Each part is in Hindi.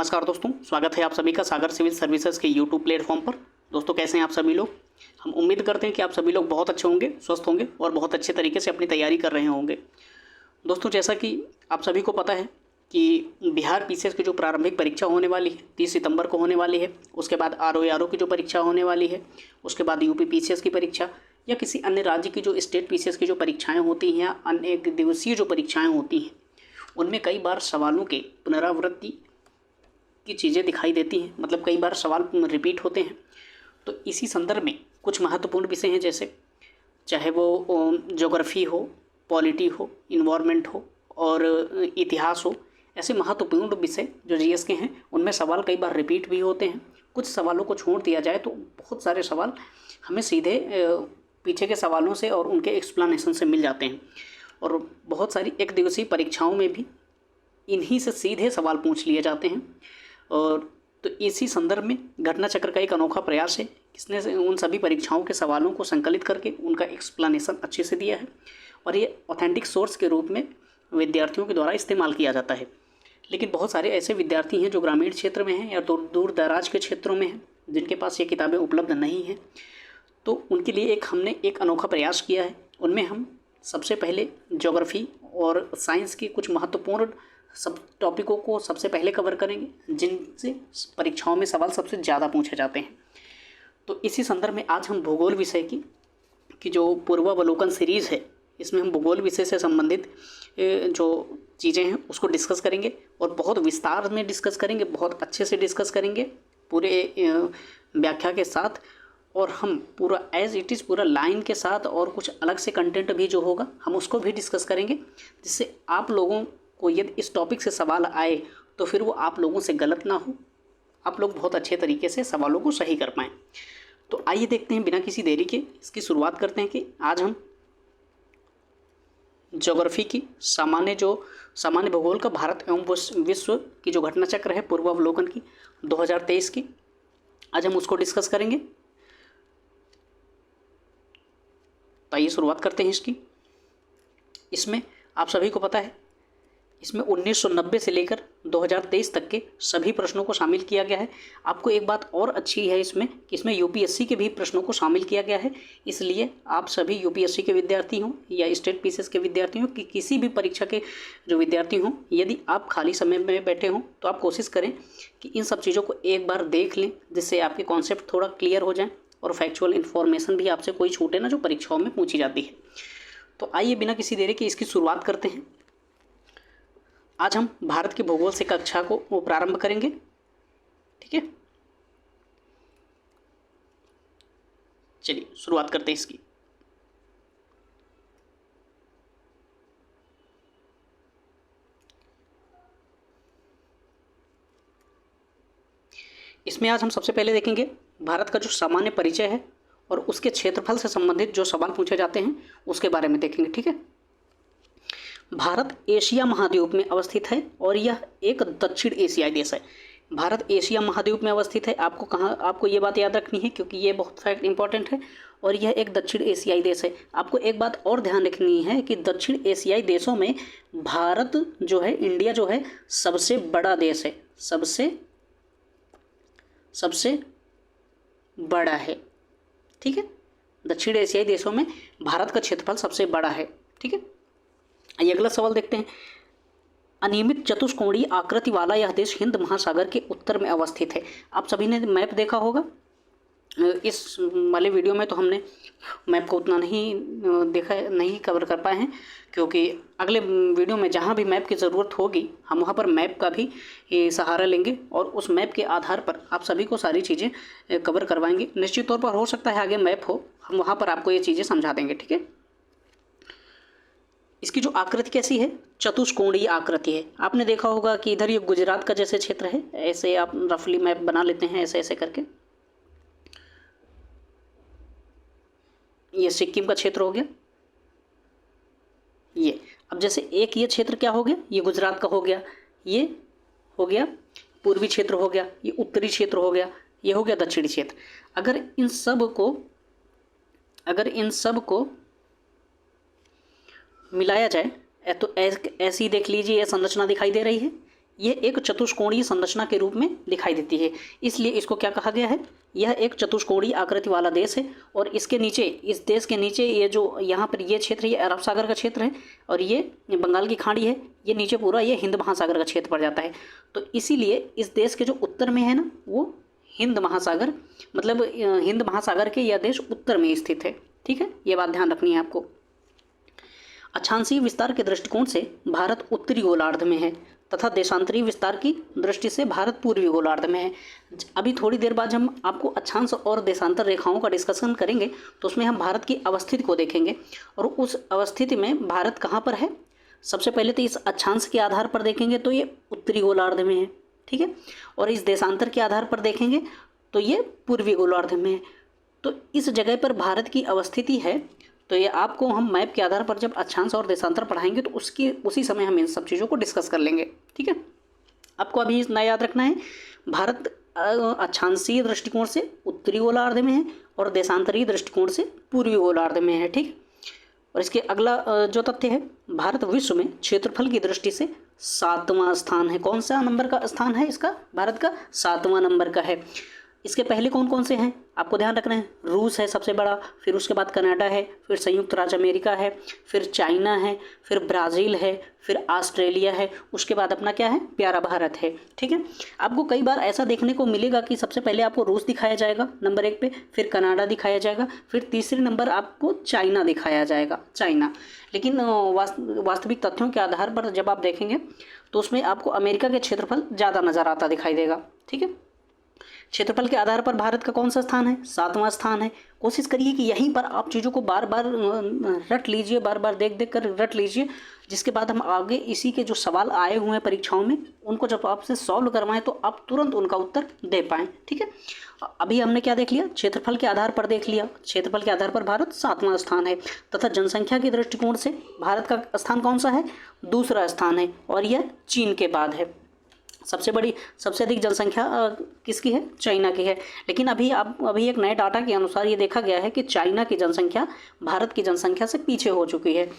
नमस्कार दोस्तों, स्वागत है आप सभी का सागर सिविल सर्विसेज के यूट्यूब प्लेटफॉर्म पर। दोस्तों कैसे हैं आप सभी लोग। हम उम्मीद करते हैं कि आप सभी लोग बहुत अच्छे होंगे, स्वस्थ होंगे और बहुत अच्छे तरीके से अपनी तैयारी कर रहे होंगे। दोस्तों जैसा कि आप सभी को पता है कि बिहार पीसीएस की जो प्रारंभिक परीक्षा होने वाली है 30 सितंबर को होने वाली है। उसके बाद आरओ की जो परीक्षा होने वाली है, उसके बाद यूपी पीसीएस की परीक्षा या किसी अन्य राज्य की जो स्टेट पीसीएस की जो परीक्षाएँ होती हैं या अन्य एक दिवसीय जो परीक्षाएँ होती हैं, उनमें कई बार सवालों के पुनरावृत्ति की चीज़ें दिखाई देती हैं, मतलब कई बार सवाल रिपीट होते हैं। तो इसी संदर्भ में कुछ महत्वपूर्ण विषय हैं, जैसे चाहे वो ज्योग्राफी हो, पॉलिटी हो, इन्वायरमेंट हो और इतिहास हो। ऐसे महत्वपूर्ण विषय जो जीएस के हैं उनमें सवाल कई बार रिपीट भी होते हैं। कुछ सवालों को छोड़ दिया जाए तो बहुत सारे सवाल हमें सीधे पीछे के सवालों से और उनके एक्सप्लेनेशन से मिल जाते हैं। और बहुत सारी एक दिवसीय परीक्षाओं में भी इन्हीं से सीधे सवाल पूछ लिए जाते हैं। और तो इसी संदर्भ में घटना चक्र का एक अनोखा प्रयास है, किसने उन सभी परीक्षाओं के सवालों को संकलित करके उनका एक्सप्लेनेशन अच्छे से दिया है और ये ऑथेंटिक सोर्स के रूप में विद्यार्थियों के द्वारा इस्तेमाल किया जाता है। लेकिन बहुत सारे ऐसे विद्यार्थी हैं जो ग्रामीण क्षेत्र में हैं या दूर दराज के क्षेत्रों में हैं, जिनके पास ये किताबें उपलब्ध नहीं हैं। तो उनके लिए हमने एक अनोखा प्रयास किया है। उनमें हम सबसे पहले ज्योग्राफी और साइंस के कुछ महत्वपूर्ण सब टॉपिकों को सबसे पहले कवर करेंगे, जिनसे परीक्षाओं में सवाल सबसे ज़्यादा पूछे जाते हैं। तो इसी संदर्भ में आज हम भूगोल विषय की जो पूर्वावलोकन सीरीज़ है, इसमें हम भूगोल विषय से संबंधित जो चीज़ें हैं उसको डिस्कस करेंगे और बहुत विस्तार में डिस्कस करेंगे, बहुत अच्छे से डिस्कस करेंगे पूरे व्याख्या के साथ। और हम पूरा एज इट इज़ पूरा लाइन के साथ और कुछ अलग से कंटेंट भी जो होगा हम उसको भी डिस्कस करेंगे, जिससे आप लोगों को यदि इस टॉपिक से सवाल आए तो फिर वो आप लोगों से गलत ना हो, आप लोग बहुत अच्छे तरीके से सवालों को सही कर पाएँ। तो आइए देखते हैं, बिना किसी देरी के इसकी शुरुआत करते हैं कि आज हम ज्योग्राफी की सामान्य भूगोल का भारत एवं विश्व की जो घटना चक्र है पूर्वावलोकन की 2023 की, आज हम उसको डिस्कस करेंगे। तो आइए शुरुआत करते हैं इसकी। इसमें आप सभी को पता है, इसमें 1990 से लेकर 2023 तक के सभी प्रश्नों को शामिल किया गया है। आपको एक बात और अच्छी है इसमें कि इसमें यूपीएससी के भी प्रश्नों को शामिल किया गया है। इसलिए आप सभी यूपीएससी के विद्यार्थी हों या स्टेट पीसीएस के विद्यार्थी हों कि किसी भी परीक्षा के जो विद्यार्थी हों, यदि आप खाली समय में बैठे हों तो आप कोशिश करें कि इन सब चीज़ों को एक बार देख लें, जिससे आपके कॉन्सेप्ट थोड़ा क्लियर हो जाए और फैक्चुअल इन्फॉर्मेशन भी आपसे कोई छूटे ना, जो परीक्षाओं में पूछी जाती है। तो आइए बिना किसी देरी के इसकी शुरुआत करते हैं। आज हम भारत की भूगोल से कक्षा को प्रारंभ करेंगे, ठीक है। चलिए शुरुआत करते हैं इसकी। इसमें आज हम सबसे पहले देखेंगे भारत का जो सामान्य परिचय है और उसके क्षेत्रफल से संबंधित जो सवाल पूछे जाते हैं उसके बारे में देखेंगे, ठीक है। भारत एशिया महाद्वीप में अवस्थित है और यह एक दक्षिण एशियाई देश है। भारत एशिया महाद्वीप में अवस्थित है। आपको ये बात याद रखनी है क्योंकि ये बहुत फैक्ट इंपॉर्टेंट है। और यह एक दक्षिण एशियाई देश है। आपको एक बात और ध्यान रखनी है कि दक्षिण एशियाई देशों में भारत जो है, इंडिया जो है, सबसे बड़ा देश है, सबसे बड़ा है, ठीक है। दक्षिण एशियाई देशों में भारत का क्षेत्रफल सबसे बड़ा है, ठीक है। ये अगला सवाल देखते हैं। अनियमित चतुष्कोणीय आकृति वाला यह देश हिंद महासागर के उत्तर में अवस्थित है। आप सभी ने मैप देखा होगा। इस वाले वीडियो में तो हमने मैप को उतना नहीं कवर कर पाए हैं, क्योंकि अगले वीडियो में जहाँ भी मैप की ज़रूरत होगी हम वहाँ पर मैप का भी सहारा लेंगे और उस मैप के आधार पर आप सभी को सारी चीज़ें कवर करवाएंगे। निश्चित तौर पर हो सकता है आगे मैप हो, हम वहाँ पर आपको ये चीज़ें समझा देंगे, ठीक है। इसकी जो आकृति कैसी है, चतुष्कोणीय आकृति है। आपने देखा होगा कि इधर ये गुजरात का जैसे क्षेत्र है, ऐसे आप रफली मैप बना लेते हैं ऐसे ऐसे करके। ये सिक्किम का क्षेत्र हो गया। ये अब जैसे एक ये क्षेत्र क्या हो गया, ये गुजरात का हो गया, ये हो गया पूर्वी क्षेत्र हो गया, ये उत्तरी क्षेत्र हो गया, ये हो गया दक्षिणी क्षेत्र। अगर इन सब को मिलाया जाए तो ऐसी देख लीजिए, यह संरचना दिखाई दे रही है। यह एक चतुष्कोणीय संरचना के रूप में दिखाई देती है, इसलिए इसको क्या कहा गया है, यह एक चतुष्कोणीय आकृति वाला देश है। और इसके नीचे, इस देश के नीचे ये जो यहाँ पर ये क्षेत्र, ये अरब सागर का क्षेत्र है और ये बंगाल की खाड़ी है, ये नीचे पूरा ये हिंद महासागर का क्षेत्र पड़ जाता है। तो इसीलिए इस देश के जो उत्तर में है ना, वो हिंद महासागर, मतलब हिंद महासागर के यह देश उत्तर में स्थित है। ठीक है, ये बात ध्यान रखनी है आपको। अक्षांशीय विस्तार के दृष्टिकोण से भारत उत्तरी गोलार्ध में है तथा देशांतरीय विस्तार की दृष्टि से भारत पूर्वी गोलार्ध में है। अभी थोड़ी देर बाद हम आपको अक्षांश और देशांतर रेखाओं का डिस्कशन करेंगे, तो उसमें हम भारत की अवस्थिति को देखेंगे और उस अवस्थिति में भारत कहाँ पर है। सबसे पहले तो इस अक्षांश के आधार पर देखेंगे तो ये उत्तरी गोलार्ध में है, ठीक है, और इस देशांतर के आधार पर देखेंगे तो ये पूर्वी गोलार्ध में है। तो इस जगह पर भारत की अवस्थिति है। तो ये आपको हम मैप के आधार पर जब अक्षांश और देशांतर पढ़ाएंगे तो उसी समय हम इन सब चीज़ों को डिस्कस कर लेंगे। ठीक है, आपको अभी इतना याद रखना है, भारत अक्षांशीय दृष्टिकोण से उत्तरी गोलार्ध में है और देशांतरीय दृष्टिकोण से पूर्वी गोलार्ध में है। ठीक, और इसके अगला जो तथ्य है, भारत विश्व में क्षेत्रफल की दृष्टि से 7वां स्थान है। कौन सा नंबर का स्थान है इसका, भारत का 7वां नंबर का है। इसके पहले कौन कौन से हैं आपको ध्यान रखना है, रूस है सबसे बड़ा, फिर उसके बाद कनाडा है, फिर संयुक्त राज्य अमेरिका है, फिर चाइना है, फिर ब्राज़ील है, फिर ऑस्ट्रेलिया है, उसके बाद अपना क्या है, प्यारा भारत है। ठीक है, आपको कई बार ऐसा देखने को मिलेगा कि सबसे पहले आपको रूस दिखाया जाएगा नंबर 1 पे, फिर कनाडा दिखाया जाएगा, फिर तीसरे नंबर आपको चाइना दिखाया जाएगा, चाइना। लेकिन वास्तविक तथ्यों के आधार पर जब आप देखेंगे तो उसमें आपको अमेरिका के क्षेत्रफल ज़्यादा नज़र आता दिखाई देगा। ठीक है, क्षेत्रफल के आधार पर भारत का कौन सा स्थान है, 7वां स्थान है। कोशिश करिए कि यहीं पर आप चीज़ों को बार बार रट लीजिए, बार बार देख देख कर रट लीजिए, जिसके बाद हम आगे इसी के जो सवाल आए हुए हैं परीक्षाओं में उनको जब आपसे सॉल्व करवाएं तो आप तुरंत उनका उत्तर दे पाएँ। ठीक है, अभी हमने क्या देख लिया, क्षेत्रफल के आधार पर देख लिया, क्षेत्रफल के आधार पर भारत 7वां स्थान है तथा जनसंख्या के दृष्टिकोण से भारत का स्थान कौन सा है, दूसरा स्थान है और यह चीन के बाद है। सबसे अधिक जनसंख्या किसकी है, चाइना की है। लेकिन अभी एक नए डाटा के अनुसार ये देखा गया है कि चाइना की जनसंख्या भारत की जनसंख्या से पीछे हो चुकी है। तो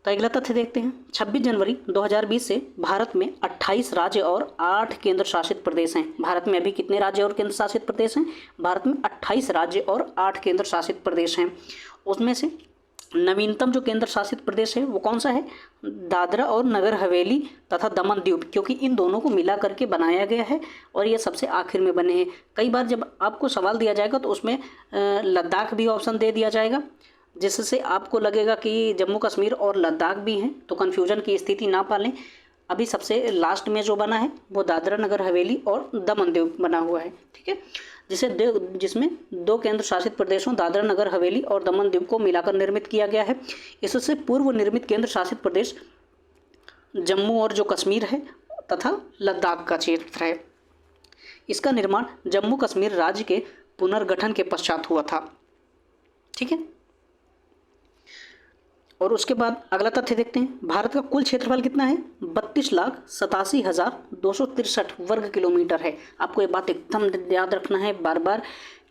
अगला तथ्य देखते हैं, 26 जनवरी 2020 से भारत में 28 राज्य और 8 केंद्र शासित प्रदेश हैं। भारत में अभी कितने राज्य और केंद्र शासित प्रदेश हैं, भारत में 28 राज्य और 8 केंद्र शासित प्रदेश हैं। उसमें से नवीनतम जो केंद्र शासित प्रदेश है वो कौन सा है, दादरा और नगर हवेली तथा दमन द्वीप, क्योंकि इन दोनों को मिला करके बनाया गया है और ये सबसे आखिर में बने हैं। कई बार जब आपको सवाल दिया जाएगा तो उसमें लद्दाख भी ऑप्शन दे दिया जाएगा, जिससे आपको लगेगा कि जम्मू कश्मीर और लद्दाख भी हैं, तो कन्फ्यूजन की स्थिति ना पालें। अभी सबसे लास्ट में जो बना है वो दादरा नगर हवेली और दमन द्वीप बना हुआ है। ठीक है, जिसमें 2 केंद्र शासित प्रदेशों दादरा नगर हवेली और दमन द्वीप को मिलाकर निर्मित किया गया है। इससे पूर्व निर्मित केंद्र शासित प्रदेश जम्मू और जो कश्मीर है तथा लद्दाख का क्षेत्र है। इसका निर्माण जम्मू कश्मीर राज्य के पुनर्गठन के पश्चात हुआ था। ठीक है, और उसके बाद अगला तथ्य देखते हैं, भारत का कुल क्षेत्रफल कितना है, 32,87,263 वर्ग किलोमीटर है। आपको ये बात एकदम याद रखना है बार बार,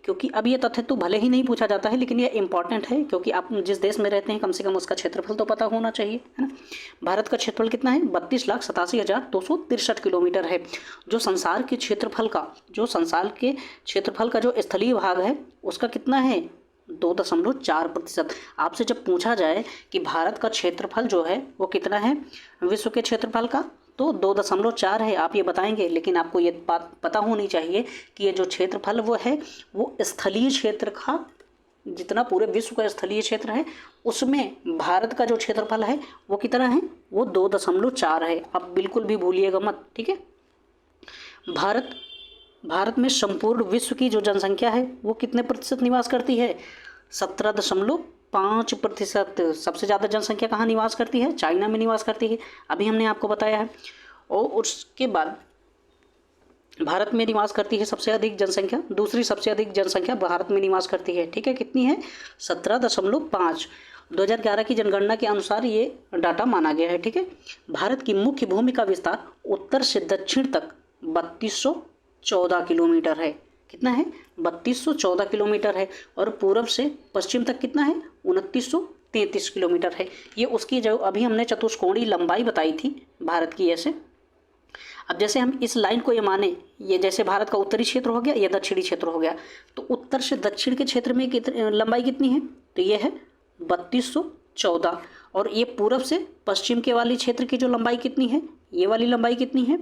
क्योंकि अब ये तथ्य तो भले ही नहीं पूछा जाता है लेकिन ये इंपॉर्टेंट है, क्योंकि आप जिस देश में रहते हैं कम से कम उसका क्षेत्रफल तो पता होना चाहिए, है ना। भारत का क्षेत्रफल कितना है, 32,87,263 किलोमीटर है। जो संसार के क्षेत्रफल का जो स्थलीय भाग है उसका कितना है, 2.4%। आपसे जब पूछा जाए कि भारत का क्षेत्रफल जो है वो कितना है विश्व के क्षेत्रफल का, तो 2.4 है, आप ये बताएंगे। लेकिन आपको ये बात पता होनी चाहिए कि ये जो क्षेत्रफल वो है वो स्थलीय क्षेत्र का, जितना पूरे विश्व का स्थलीय क्षेत्र है उसमें भारत का जो क्षेत्रफल है वो कितना है, वो 2.4 है। आप बिल्कुल भी भूलिएगा मत। ठीक है, भारत में संपूर्ण विश्व की जो जनसंख्या है वो कितने प्रतिशत निवास करती है, 17.5%। सबसे ज़्यादा जनसंख्या कहाँ निवास करती है, चाइना में निवास करती है, अभी हमने आपको बताया है। और उसके बाद भारत में निवास करती है सबसे अधिक जनसंख्या, दूसरी सबसे अधिक जनसंख्या भारत में निवास करती है। ठीक है, कितनी है, 17.5। 2011 की जनगणना के अनुसार ये डाटा माना गया है। ठीक है, भारत की मुख्य भूमि का विस्तार उत्तर से दक्षिण तक 3214 किलोमीटर है। कितना है, 3214 किलोमीटर है। और पूर्व से पश्चिम तक कितना है, 2933 किलोमीटर है। ये उसकी जो अभी हमने चतुष्कोणीय लंबाई बताई थी भारत की। ऐसे अब जैसे हम इस लाइन को ये माने, ये जैसे भारत का उत्तरी क्षेत्र हो गया, ये दक्षिणी क्षेत्र हो गया, तो उत्तर से दक्षिण के क्षेत्र में लंबाई कितनी है, तो ये है 3214। और ये पूर्व से पश्चिम के वाली क्षेत्र की जो लंबाई कितनी है, ये वाली लंबाई कितनी है,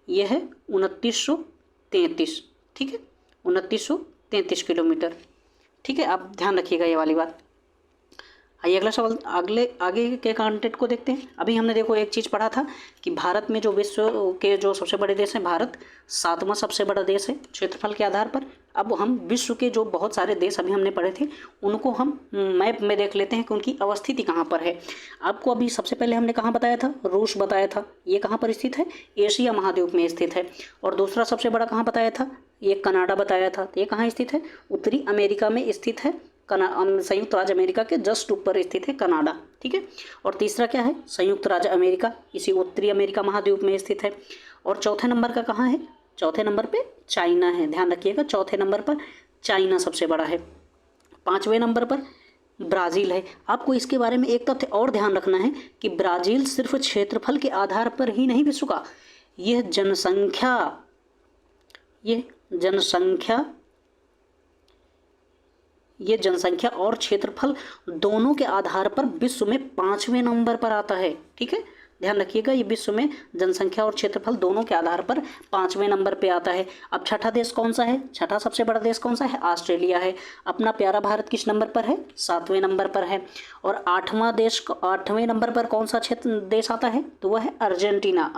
ये है 2933। ठीक है, 2933 किलोमीटर। ठीक है, आप ध्यान रखिएगा ये वाली बात। आइए अगला सवाल, आगे के कंटेंट को देखते हैं। अभी हमने देखो एक चीज़ पढ़ा था कि भारत में जो विश्व के जो सबसे बड़े देश हैं, भारत 7वां सबसे बड़ा देश है क्षेत्रफल के आधार पर। अब हम विश्व के जो बहुत सारे देश अभी हमने पढ़े थे उनको हम मैप में देख लेते हैं कि उनकी अवस्थिति कहाँ पर है। आपको अभी सबसे पहले हमने कहाँ बताया था, रूस बताया था, ये कहाँ पर स्थित है, एशिया महाद्वीप में स्थित है। और दूसरा सबसे बड़ा कहाँ बताया था, ये कनाडा बताया था, ये कहाँ स्थित है, उत्तरी अमेरिका में स्थित है। संयुक्त राज्य अमेरिका के जस्ट ऊपर स्थित है कनाडा। ठीक है, और तीसरा क्या है, संयुक्त राज्य अमेरिका, इसी उत्तरी अमेरिका महाद्वीप में स्थित है। और चौथे नंबर का कहाँ है, चौथे नंबर पे चाइना है, ध्यान रखिएगा, चौथे नंबर पर चाइना सबसे बड़ा है। 5वें नंबर पर ब्राज़ील है। आपको इसके बारे में एक तथ्य और ध्यान रखना है कि ब्राज़ील सिर्फ क्षेत्रफल के आधार पर ही नहीं विश्व का, यह जनसंख्या और क्षेत्रफल दोनों के आधार पर विश्व में 5वें नंबर पर आता है। ठीक है, ध्यान रखिएगा, ये विश्व में जनसंख्या और क्षेत्रफल दोनों के आधार पर 5वें नंबर पे आता है। अब छठा देश कौन सा है, छठा सबसे बड़ा देश कौन सा है, ऑस्ट्रेलिया है। अपना प्यारा भारत किस नंबर पर है, 7वें नंबर पर है। और 8वें नंबर पर कौन सा क्षेत्र देश आता है, तो वह है अर्जेंटीना।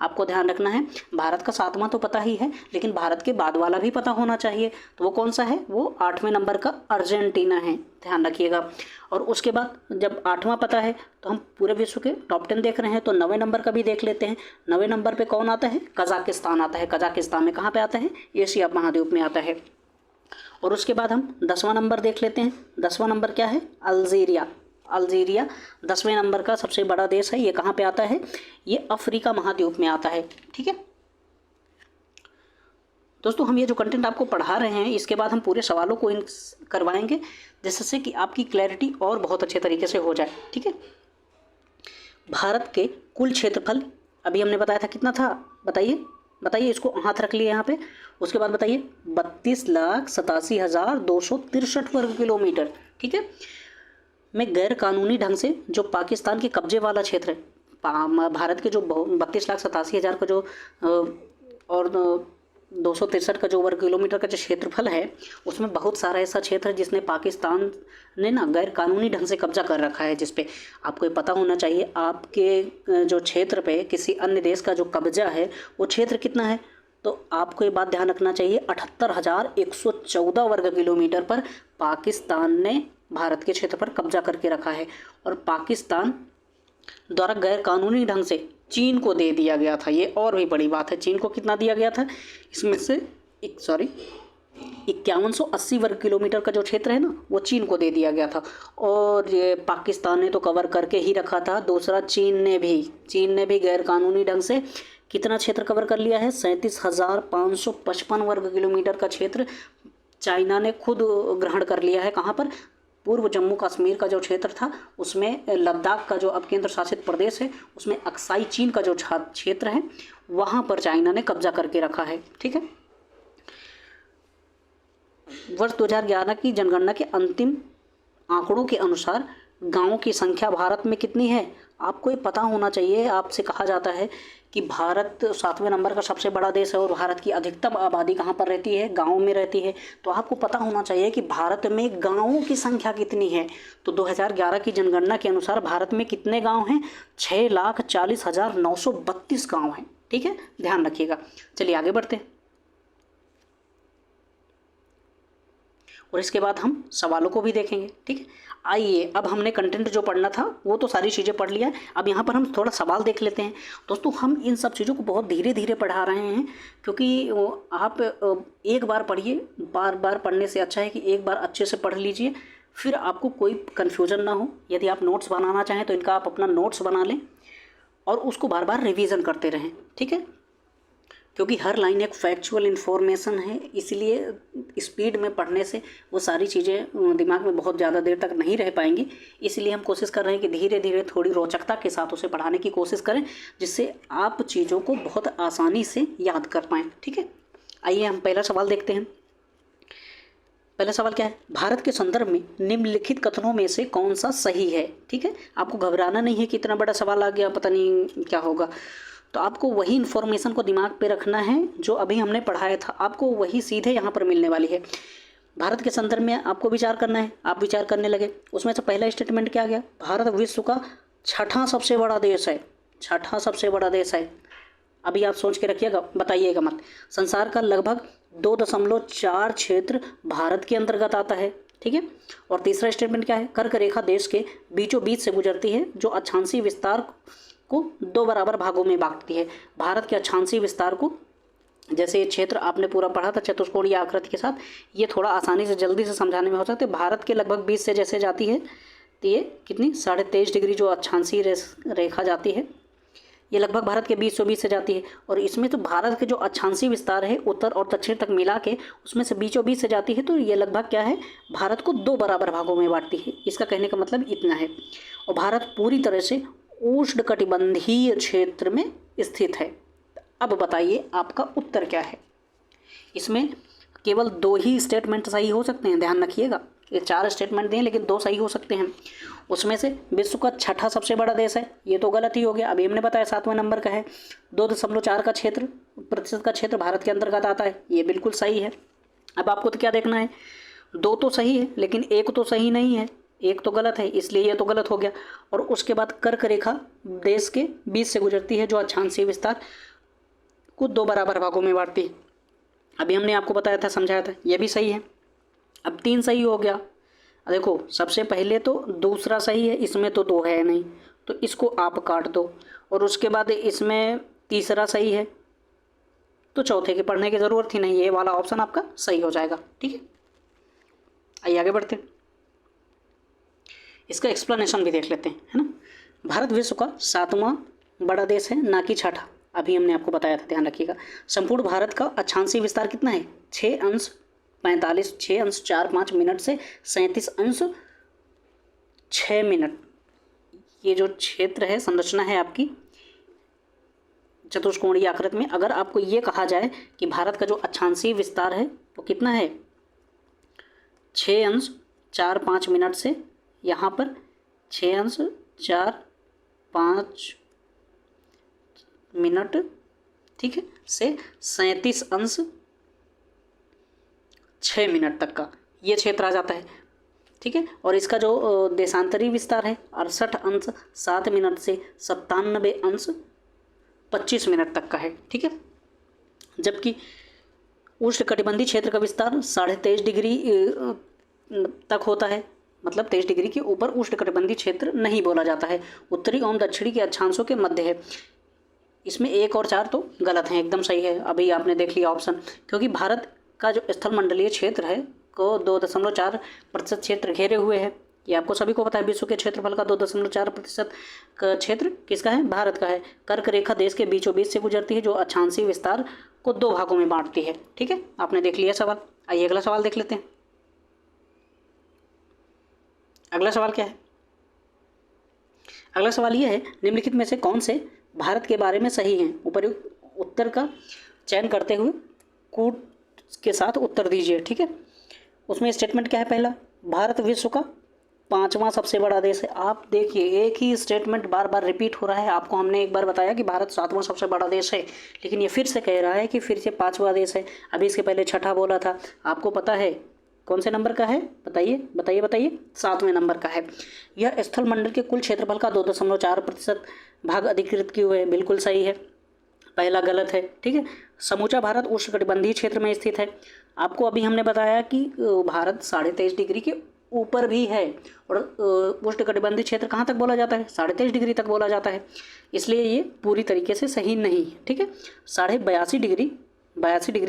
आपको ध्यान रखना है, भारत का 7वां तो पता ही है, लेकिन भारत के बाद वाला भी पता होना चाहिए। तो वो कौन सा है, वो 8वें नंबर का अर्जेंटीना है, ध्यान रखिएगा। और उसके बाद जब 8वां पता है तो हम पूरे विश्व के टॉप 10 देख रहे हैं, तो 9वें नंबर का भी देख लेते हैं। 9वें नंबर पे कौन आता है, कजाकिस्तान आता है। कजाकिस्तान में कहाँ पे आता है, एशिया महाद्वीप में आता है। और उसके बाद हम 10वां नंबर देख लेते हैं। 10वां नंबर क्या है, अल्जीरिया 10वें नंबर का सबसे बड़ा देश है। ये कहाँ पे आता है, ये अफ्रीका महाद्वीप में आता है। ठीक है दोस्तों, हम ये जो कंटेंट आपको पढ़ा रहे हैं, इसके बाद हम पूरे सवालों को करवाएंगे जिससे कि आपकी क्लैरिटी और बहुत अच्छे तरीके से हो जाए। ठीक है, भारत के कुल क्षेत्रफल अभी हमने बताया था कितना था, बताइए, इसको हाथ रख लिए यहाँ पे। उसके बाद बताइए 32,87,263 वर्ग किलोमीटर। ठीक है, में गैर कानूनी ढंग से जो पाकिस्तान के कब्जे वाला क्षेत्र है, भारत के जो 32,87,000 का जो और 263 का जो वर्ग किलोमीटर का जो क्षेत्रफल है, उसमें बहुत सारा ऐसा क्षेत्र है जिसने पाकिस्तान ने ना गैर कानूनी ढंग से कब्जा कर रखा है, जिस पे आपको ये पता होना चाहिए आपके जो क्षेत्र पे किसी अन्य देश का जो कब्जा है वो क्षेत्र कितना है। तो आपको ये बात ध्यान रखना चाहिए, 78,114 वर्ग किलोमीटर पर पाकिस्तान ने भारत के क्षेत्र पर कब्जा करके रखा है। और पाकिस्तान द्वारा गैर कानूनी ढंग से चीन को दे दिया गया था। ये और भी बड़ी बात है, चीन को कितना दिया गया था, इसमें से 5180 वर्ग किलोमीटर का जो क्षेत्र है ना, वो चीन को दे दिया गया था। और ये पाकिस्तान ने तो कवर करके ही रखा था। दूसरा चीन ने भी गैर कानूनी ढंग से कितना क्षेत्र कवर कर लिया है, 37,555 वर्ग किलोमीटर का क्षेत्र चाइना ने खुद ग्रहण कर लिया है। कहाँ पर, पूर्व जम्मू कश्मीर का जो क्षेत्र था उसमें, लद्दाख का जो अब केंद्र शासित प्रदेश है उसमें अक्साई चीन का जो क्षेत्र है वहाँ पर चाइना ने कब्जा करके रखा है। ठीक है, वर्ष 2011 की जनगणना के अंतिम आंकड़ों के अनुसार गांवों की संख्या भारत में कितनी है, आपको ये पता होना चाहिए। आपसे कहा जाता है कि भारत 7वें नंबर का सबसे बड़ा देश है और भारत की अधिकतम आबादी कहाँ पर रहती है, गाँव में रहती है। तो आपको पता होना चाहिए कि भारत में गाँवों की संख्या कितनी है। तो 2011 की जनगणना के अनुसार भारत में कितने गाँव हैं, 6,40,932 गाँव हैं। ठीक है, ध्यान रखिएगा। चलिए आगे बढ़ते हैं और इसके बाद हम सवालों को भी देखेंगे। ठीक है, आइए अब हमने कंटेंट जो पढ़ना था वो तो सारी चीज़ें पढ़ लिया है। अब यहाँ पर हम थोड़ा सवाल देख लेते हैं। दोस्तों, हम इन सब चीज़ों को बहुत धीरे धीरे पढ़ा रहे हैं क्योंकि आप एक बार पढ़िए, बार बार पढ़ने से अच्छा है कि एक बार अच्छे से पढ़ लीजिए, फिर आपको कोई कन्फ्यूज़न ना हो। यदि आप नोट्स बनाना चाहें तो इनका आप अपना नोट्स बना लें और उसको बार बार रिवीज़न करते रहें। ठीक है, क्योंकि हर लाइन एक फैक्चुअल इन्फॉर्मेशन है, इसलिए स्पीड में पढ़ने से वो सारी चीज़ें दिमाग में बहुत ज़्यादा देर तक नहीं रह पाएंगी। इसलिए हम कोशिश कर रहे हैं कि धीरे धीरे थोड़ी रोचकता के साथ उसे पढ़ाने की कोशिश करें, जिससे आप चीज़ों को बहुत आसानी से याद कर पाएँ। ठीक है, आइए हम पहला सवाल देखते हैं। पहला सवाल क्या है, भारत के संदर्भ में निम्नलिखित कथनों में से कौन सा सही है। ठीक है, आपको घबराना नहीं है कि इतना बड़ा सवाल आ गया, पता नहीं क्या होगा। तो आपको वही इन्फॉर्मेशन को दिमाग पे रखना है जो अभी हमने पढ़ाया था, आपको वही सीधे यहाँ पर मिलने वाली है। भारत के संदर्भ में आपको विचार करना है, आप विचार करने लगे। उसमें से पहला स्टेटमेंट क्या गया, भारत विश्व का छठा सबसे बड़ा देश है। छठा सबसे बड़ा देश है, अभी आप सोच के रखिएगा, बताइएगा मत। संसार का लगभग 2.4 क्षेत्र भारत के अंतर्गत आता है। ठीक है, और तीसरा स्टेटमेंट क्या है, कर्क रेखा देश के बीचों बीच से गुजरती है जो अक्षांशीय विस्तार को 2 बराबर भागों में बांटती है। भारत के अक्षांशीय विस्तार को, जैसे ये क्षेत्र आपने पूरा पढ़ा था चतुष्कोणीय आकृति के साथ, ये थोड़ा आसानी से जल्दी से समझाने में हो सकता है। भारत के लगभग 20 से जैसे जाती है तो ये कितनी 23.5 डिग्री जो अक्षांशीय रेखा जाती है, ये लगभग भारत के 20 से जाती है। और इसमें तो भारत के जो अक्षांशीय विस्तार है उत्तर और दक्षिण तक मिला के उसमें से बीचों-बीच से जाती है, तो ये लगभग क्या है, भारत को 2 बराबर भागों में बांटती है। इसका कहने का मतलब इतना है। और भारत पूरी तरह से उष्णकटिबंधीय क्षेत्र में स्थित है। अब बताइए आपका उत्तर क्या है। इसमें केवल 2 ही स्टेटमेंट सही हो सकते हैं, ध्यान रखिएगा। ये 4 स्टेटमेंट दें लेकिन 2 सही हो सकते हैं। उसमें से विश्व का छठा सबसे बड़ा देश है, ये तो गलत ही हो गया। अभी हमने बताया 7वें नंबर का है। 2.4 का प्रतिशत का क्षेत्र भारत के अंतर्गत आता है, ये बिल्कुल सही है। अब आपको तो क्या देखना है, 2 तो सही है लेकिन 1 तो सही नहीं है, 1 तो गलत है, इसलिए ये तो गलत हो गया। और उसके बाद कर्क रेखा देश के बीच से गुजरती है जो अक्षांशीय विस्तार को 2 बराबर भागों में बांटती है। अभी हमने आपको बताया था, समझाया था, ये भी सही है। अब 3 सही हो गया। देखो सबसे पहले तो दूसरा सही है, इसमें तो 2 है नहीं, तो इसको आप काट दो। और उसके बाद इसमें तीसरा सही है, तो चौथे की पढ़ने की ज़रूरत ही नहीं, ये वाला ऑप्शन आपका सही हो जाएगा। ठीक है, आइए आगे बढ़ते हैं। इसका एक्सप्लेनेशन भी देख लेते हैं, है ना। भारत विश्व का 7वां बड़ा देश है, ना कि छठा। अभी हमने आपको बताया था, ध्यान रखिएगा। संपूर्ण भारत का अक्षांशीय विस्तार कितना है, 6.45 मिनट से 37.6 मिनट। ये जो क्षेत्र है, संरचना है आपकी चतुष्कोणीय आकृति में। अगर आपको ये कहा जाए कि भारत का जो अक्षांशीय विस्तार है वो कितना है, 6.45 मिनट से यहाँ पर 6.45 मिनट, ठीक है, से 37.6 मिनट तक का ये क्षेत्र आ जाता है। ठीक है, और इसका जो देशांतरी विस्तार है 68.7 मिनट से 97.25 मिनट तक का है। ठीक है, जबकि उष्णकटिबंधीय क्षेत्र का विस्तार 23.5 डिग्री तक होता है, मतलब 23 डिग्री के ऊपर उष्णकटिबंधीय क्षेत्र नहीं बोला जाता है। उत्तरी एवं दक्षिणी के अक्षांशों के मध्य है। इसमें 1 और 4 तो गलत हैं, एकदम सही है। अभी आपने देख लिया ऑप्शन, क्योंकि भारत का जो स्थल मंडलीय क्षेत्र है को 2.4% क्षेत्र घेरे हुए है। ये आपको सभी को पता है। विश्व के क्षेत्रफल का 2.4% का क्षेत्र किसका है, भारत का है। कर्क रेखा देश के बीचों बीच से गुजरती है जो अक्षांशीय विस्तार को 2 भागों में बांटती है। ठीक है, आपने देख लिया सवाल। आइए अगला सवाल देख लेते हैं। अगला सवाल क्या है, अगला सवाल यह है, निम्नलिखित में से कौन से भारत के बारे में सही हैं। उपर्युक्त उत्तर का चयन करते हुए कूट के साथ उत्तर दीजिए। ठीक है, उसमें स्टेटमेंट क्या है, पहला, भारत विश्व का 5वां सबसे बड़ा देश है। आप देखिए एक ही स्टेटमेंट बार बार रिपीट हो रहा है। आपको हमने एक बार बताया कि भारत 7वां सबसे बड़ा देश है, लेकिन ये फिर से कह रहा है कि फिर से 5वां देश है। अभी इसके पहले छठा बोला था। आपको पता है कौन से नंबर का है, बताइए बताइए बताइए, 7वें नंबर का है। यह स्थल मंडल के कुल क्षेत्रफल का 2.4% भाग अधिकृत किए हुए, बिल्कुल सही है। पहला गलत है। ठीक है, समूचा भारत उष्णकटिबंधीय क्षेत्र में स्थित है। आपको अभी हमने बताया कि भारत 23.5 डिग्री के ऊपर भी है, और उष्णकटिबंधीय क्षेत्र कहाँ तक बोला जाता है, 23.5 डिग्री तक बोला जाता है, इसलिए ये पूरी तरीके से सही नहीं है। ठीक है, 82 डिग्री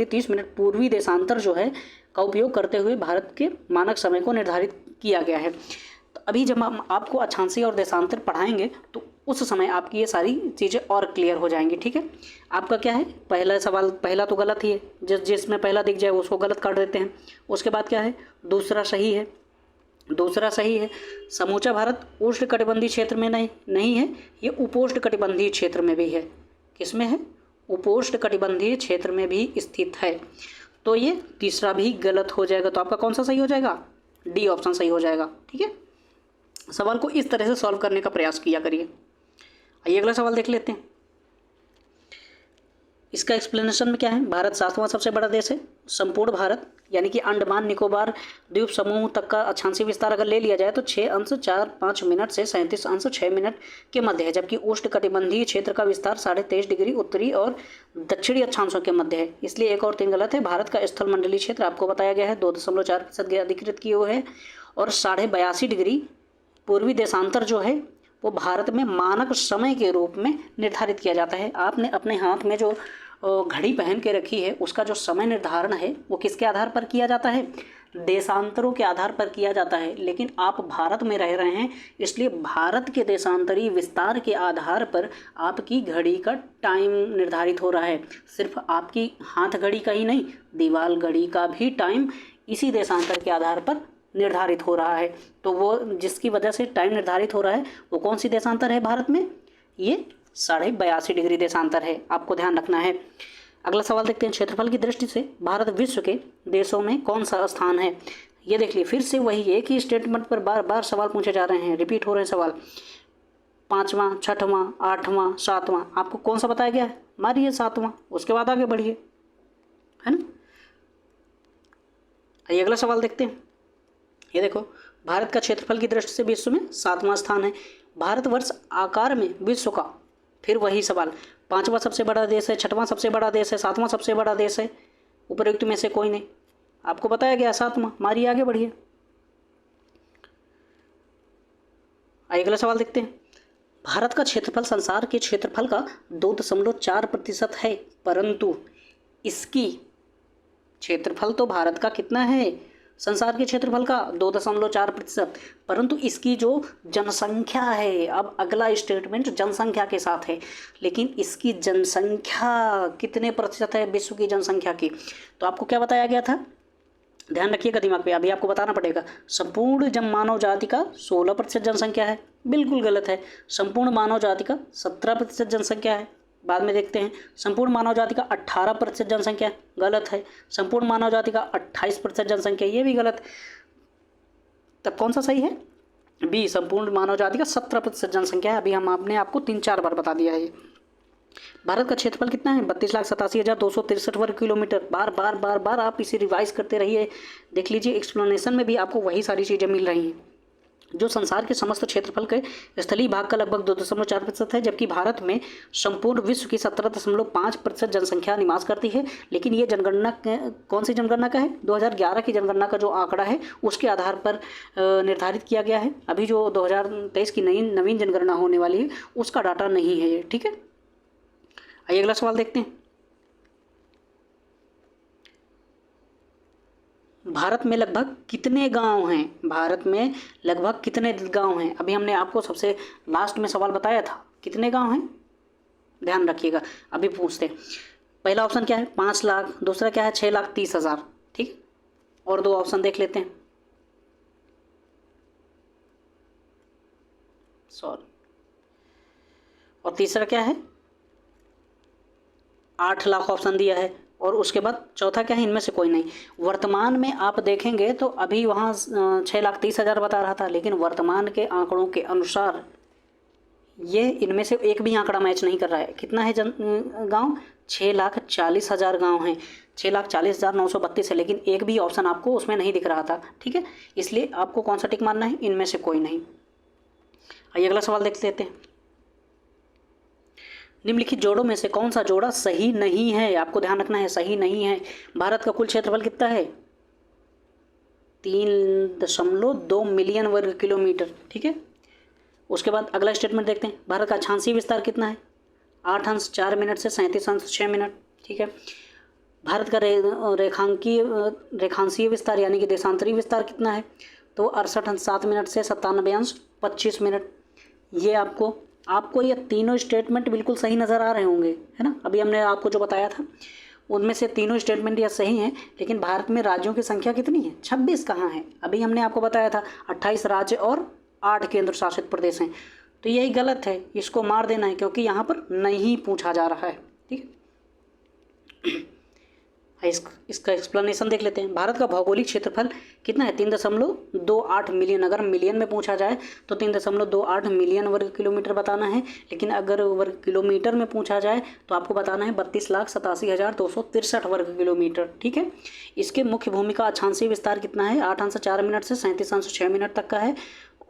30 मिनट पूर्वी देशांतर जो है का उपयोग करते हुए भारत के मानक समय को निर्धारित किया गया है। तो अभी जब हम आपको अक्षांशीय और देशांतर पढ़ाएंगे तो उस समय आपकी ये सारी चीज़ें और क्लियर हो जाएंगी। ठीक है, आपका क्या है, पहला सवाल, पहला तो गलत ही है, जिसमें पहला दिख जाए उसको गलत कर देते हैं। उसके बाद क्या है, दूसरा सही है, दूसरा सही है। समूचा भारत उष्णकटिबंधीय क्षेत्र में नहीं है, ये उपोष्णकटिबंधीय क्षेत्र में भी है। किसमें है, उपोष्णकटिबंधीय क्षेत्र में भी स्थित है। तो ये तीसरा भी गलत हो जाएगा। तो आपका कौन सा सही हो जाएगा, डी ऑप्शन सही हो जाएगा। ठीक है, सवाल को इस तरह से सॉल्व करने का प्रयास किया करिए। आइए अगला सवाल देख लेते हैं। इसका एक्सप्लेनेशन में क्या है, भारत 7वां सबसे बड़ा देश है। संपूर्ण भारत यानी कि अंडमान निकोबार द्वीप समूह तक का अक्षांशीय विस्तार अगर ले लिया जाए तो 6.45 मिनट से 37.6 मिनट के मध्य है, जबकि उष्णकटिबंधीय क्षेत्र का विस्तार 23.5 डिग्री उत्तरी और दक्षिणी अक्षांशों के मध्य है। इसलिए 1 और 3 गलत है। भारत का स्थल मंडलीय क्षेत्र आपको बताया गया है 2.4% अधिकृत किए हुए है और 82.5 डिग्री पूर्वी देशांतर जो है वो भारत में मानक समय के रूप में निर्धारित किया जाता है। आपने अपने हाथ में जो घड़ी पहन के रखी है उसका जो समय निर्धारण है वो किसके आधार पर किया जाता है, देशांतरों के आधार पर किया जाता है। लेकिन आप भारत में रह रहे हैं इसलिए भारत के देशांतरीय विस्तार के आधार पर आपकी घड़ी का टाइम निर्धारित हो रहा है। सिर्फ आपकी हाथ घड़ी का ही नहीं, दीवार घड़ी का भी टाइम इसी देशांतर के आधार पर निर्धारित हो रहा है। तो वो जिसकी वजह से टाइम निर्धारित हो रहा है वो कौन सी देशांतर है भारत में, ये 82.5 डिग्री देशांतर है, आपको ध्यान रखना है। अगला सवाल देखते हैं, क्षेत्रफल की दृष्टि से भारत विश्व के देशों में कौन सा स्थान है। ये देख लीजिए, फिर से वही एक ही स्टेटमेंट पर बार बार सवाल पूछे जा रहे हैं, रिपीट हो रहे हैं सवाल। 5वां, 6वां, 8वां, 7वां, आपको कौन सा बताया गया है, मारिए 7वां, उसके बाद आगे बढ़िए, है ना। आइए अगला सवाल देखते हैं। ये देखो, भारत का क्षेत्रफल की दृष्टि से विश्व में 7वां स्थान है। भारतवर्ष आकार में विश्व का, फिर वही सवाल, 5वां सबसे बड़ा देश है, 6वां सबसे बड़ा देश है, 7वां सबसे बड़ा देश है, उपरोक्त में से कोई नहीं, आपको बताया गया 7वां, मारिए आगे बढ़िए। आइए अगला सवाल देखते हैं। भारत का क्षेत्रफल संसार के क्षेत्रफल का 2.4% है, परंतु इसकी क्षेत्रफल तो भारत का कितना है, संसार के क्षेत्रफल का 2.4%, परंतु इसकी जो जनसंख्या है, अब अगला स्टेटमेंट जनसंख्या के साथ है, लेकिन इसकी जनसंख्या कितने प्रतिशत है विश्व की जनसंख्या की। तो आपको क्या बताया गया था, ध्यान रखिएगा दिमाग पे, अभी आपको बताना पड़ेगा। संपूर्ण मानव जाति का 16% जनसंख्या है, बिल्कुल गलत है। संपूर्ण मानव जाति का 17% जनसंख्या है, बाद में देखते हैं। संपूर्ण मानव जाति का 18% जनसंख्या है, गलत है। संपूर्ण मानव जाति का 28% जनसंख्या, ये भी गलत। तब कौन सा सही है, बी, संपूर्ण मानव जाति का 17% जनसंख्या है। अभी हम आपने आपको 3-4 बार बता दिया है ये। भारत का क्षेत्रफल कितना है, 32,87,263 वर्ग किलोमीटर। बार बार बार बार आप इसे रिवाइज करते रहिए, देख लीजिए एक्सप्लेनेशन में भी आपको वही सारी चीज़ें मिल रही हैं। जो संसार के समस्त क्षेत्रफल के स्थलीय भाग का लगभग 2.4% है, जबकि भारत में संपूर्ण विश्व की 17.5% जनसंख्या निवास करती है। लेकिन ये जनगणना कौन सी जनगणना का है, 2011 की जनगणना का जो आंकड़ा है उसके आधार पर निर्धारित किया गया है। अभी जो 2023 की नवीन जनगणना होने वाली है उसका डाटा नहीं है ये, ठीक है। आइए अगला सवाल देखते हैं। भारत में लगभग कितने गांव हैं, भारत में लगभग कितने गांव हैं। अभी हमने आपको सबसे लास्ट में सवाल बताया था, कितने गांव हैं, ध्यान रखिएगा। अभी पूछते हैं, पहला ऑप्शन क्या है 5 लाख, दूसरा क्या है 6,30,000, ठीक। और 2 ऑप्शन देख लेते हैं, सॉरी, और तीसरा क्या है 8 लाख ऑप्शन दिया है, और उसके बाद चौथा क्या है, इनमें से कोई नहीं। वर्तमान में आप देखेंगे तो अभी वहाँ 6,30,000 बता रहा था, लेकिन वर्तमान के आंकड़ों के अनुसार ये इनमें से एक भी आंकड़ा मैच नहीं कर रहा है। कितना है गांव, 6,40,000 गांव हैं, 6,40,932 है, लेकिन एक भी ऑप्शन आपको उसमें नहीं दिख रहा था, ठीक है। इसलिए आपको कौन सा टिक मारना है, इनमें से कोई नहीं। आइए अगला सवाल देख लेते हैं। निम्नलिखित जोड़ों में से कौन सा जोड़ा सही नहीं है, आपको ध्यान रखना है, सही नहीं है। भारत का कुल क्षेत्रफल कितना है, 3.2 मिलियन वर्ग किलोमीटर, ठीक है। उसके बाद अगला स्टेटमेंट देखते हैं, भारत का अक्षांशीय विस्तार कितना है, 8.4 मिनट से 37.6 मिनट, ठीक है। भारत का रेखांशीय विस्तार यानी कि देशांतरीय विस्तार कितना है, तो 68:07 से 97:25। ये आपको ये तीनों स्टेटमेंट बिल्कुल सही नज़र आ रहे होंगे, है ना। अभी हमने आपको जो बताया था उनमें से तीनों स्टेटमेंट ये सही हैं, लेकिन भारत में राज्यों की संख्या कितनी है? 26 कहाँ है? अभी हमने आपको बताया था 28 राज्य और 8 केंद्र शासित प्रदेश हैं। तो यही गलत है, इसको मार देना है, क्योंकि यहाँ पर नहीं पूछा जा रहा है। ठीक है, इसका एक्सप्लेनेशन देख लेते हैं। भारत का भौगोलिक क्षेत्रफल कितना है? 3.28 मिलियन। अगर मिलियन में पूछा जाए तो 3.28 मिलियन वर्ग किलोमीटर बताना है, लेकिन अगर वर्ग किलोमीटर में पूछा जाए तो आपको बताना है 32,87,263 वर्ग किलोमीटर। ठीक है, इसके मुख्य भूमि का अक्षांशीय विस्तार कितना है? 8 अंश 4 मिनट से 37 अंश 6 मिनट तक का है,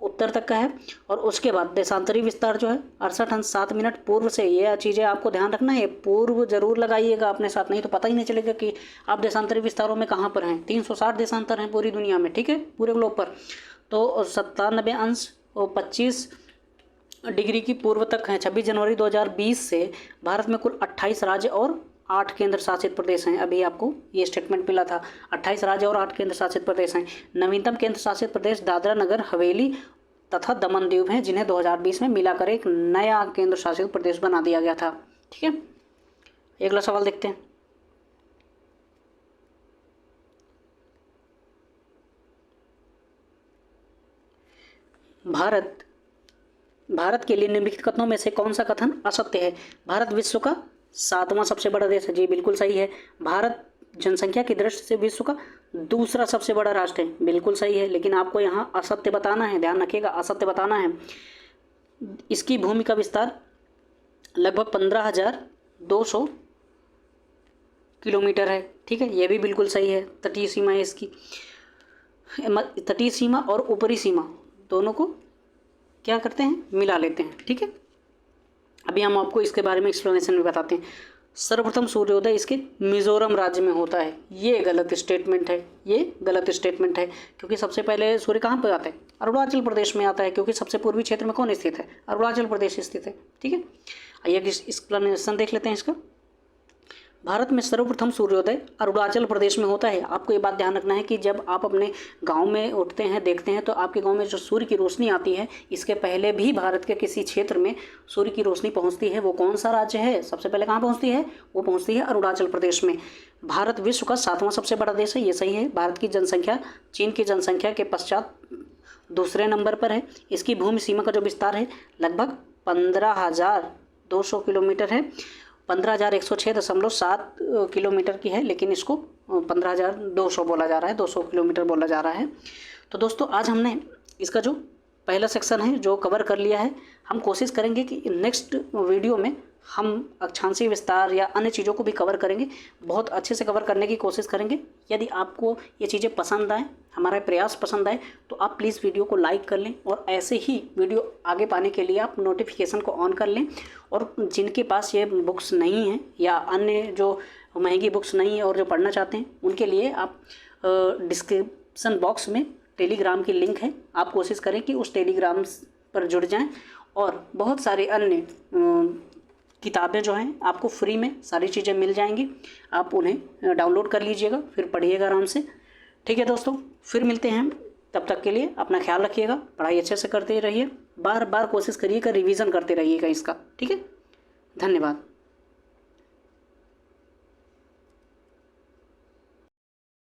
उत्तर तक का है। और उसके बाद देशांतरी विस्तार जो है 68 अंश 7 मिनट पूर्व से। ये चीज़ें आपको ध्यान रखना है, पूर्व जरूर लगाइएगा अपने साथ, नहीं तो पता ही नहीं चलेगा कि आप देशांतरी विस्तारों में कहाँ पर हैं। 360 देशांतर हैं पूरी दुनिया में, ठीक है, पूरे ग्लोब पर। तो 97 अंश 25 डिग्री की पूर्व तक हैं। 26 जनवरी 2020 से भारत में कुल 28 राज्य और 8 केंद्र शासित प्रदेश हैं। अभी आपको ये स्टेटमेंट मिला था, 28 राज्य और 8 केंद्र शासित प्रदेश हैं। नवीनतम केंद्र शासित प्रदेश दादरा नगर हवेली तथा दमन दीव हैं, जिन्हें 2020 में मिलाकर एक नया केंद्र शासित प्रदेश बना दिया गया था। ठीक है, अगला सवाल देखते हैं। भारत के लिए निम्नलिखित कथनों में से कौन सा कथन असत्य है? भारत विश्व का 7वां सबसे बड़ा देश है। जी बिल्कुल सही है। भारत जनसंख्या की दृष्टि से विश्व का दूसरा सबसे बड़ा राष्ट्र है। बिल्कुल सही है, लेकिन आपको यहाँ असत्य बताना है, ध्यान रखिएगा, असत्य बताना है। इसकी भूमि का विस्तार लगभग 15,200 किलोमीटर है। ठीक है, यह भी बिल्कुल सही है। तटीय सीमा है इसकी, तटीय सीमा और ऊपरी सीमा दोनों को क्या करते हैं? मिला लेते हैं। ठीक है, अभी हम आपको इसके बारे में एक्सप्लेनेशन भी बताते हैं। सर्वप्रथम सूर्योदय इसके मिजोरम राज्य में होता है। ये गलत स्टेटमेंट है, ये गलत स्टेटमेंट है, क्योंकि सबसे पहले सूर्य कहाँ पर आता है? अरुणाचल प्रदेश में आता है, क्योंकि सबसे पूर्वी क्षेत्र में कौन स्थित है? अरुणाचल प्रदेश स्थित है। ठीक है, आइए एक्सप्लेनेशन देख लेते हैं इसका। भारत में सर्वप्रथम सूर्योदय अरुणाचल प्रदेश में होता है। आपको ये बात ध्यान रखना है कि जब आप अपने गांव में उठते हैं, देखते हैं, तो आपके गांव में जो सूर्य की रोशनी आती है, इसके पहले भी भारत के किसी क्षेत्र में सूर्य की रोशनी पहुंचती है। वो कौन सा राज्य है? सबसे पहले कहाँ पहुंचती है? वो पहुंचती है अरुणाचल प्रदेश में। भारत विश्व का 7वां सबसे बड़ा देश है, ये सही है। भारत की जनसंख्या चीन की जनसंख्या के पश्चात दूसरे नंबर पर है। इसकी भूमि सीमा का जो विस्तार है लगभग 15,200 किलोमीटर है। 15,106.7 किलोमीटर की है, लेकिन इसको 15,200 बोला जा रहा है, 200 किलोमीटर बोला जा रहा है। तो दोस्तों आज हमने इसका जो पहला सेक्शन है जो कवर कर लिया है। हम कोशिश करेंगे कि नेक्स्ट वीडियो में हम अक्षांशीय विस्तार या अन्य चीज़ों को भी कवर करेंगे, बहुत अच्छे से कवर करने की कोशिश करेंगे। यदि आपको ये चीज़ें पसंद आए, हमारा प्रयास पसंद आए, तो आप प्लीज़ वीडियो को लाइक कर लें, और ऐसे ही वीडियो आगे पाने के लिए आप नोटिफिकेशन को ऑन कर लें। और जिनके पास ये बुक्स नहीं हैं या अन्य जो महंगी बुक्स नहीं है और जो पढ़ना चाहते हैं, उनके लिए आप डिस्क्रिप्शन बॉक्स में टेलीग्राम की लिंक है, आप कोशिश करें कि उस टेलीग्राम पर जुड़ जाएं। और बहुत सारे अन्य किताबें जो हैं आपको फ्री में सारी चीज़ें मिल जाएंगी, आप उन्हें डाउनलोड कर लीजिएगा, फिर पढ़िएगा आराम से। ठीक है दोस्तों, फिर मिलते हैं। तब तक के लिए अपना ख्याल रखिएगा, पढ़ाई अच्छे से करते रहिए, बार बार कोशिश करिएगा, रिवीजन करते रहिएगा इसका। ठीक है, धन्यवाद।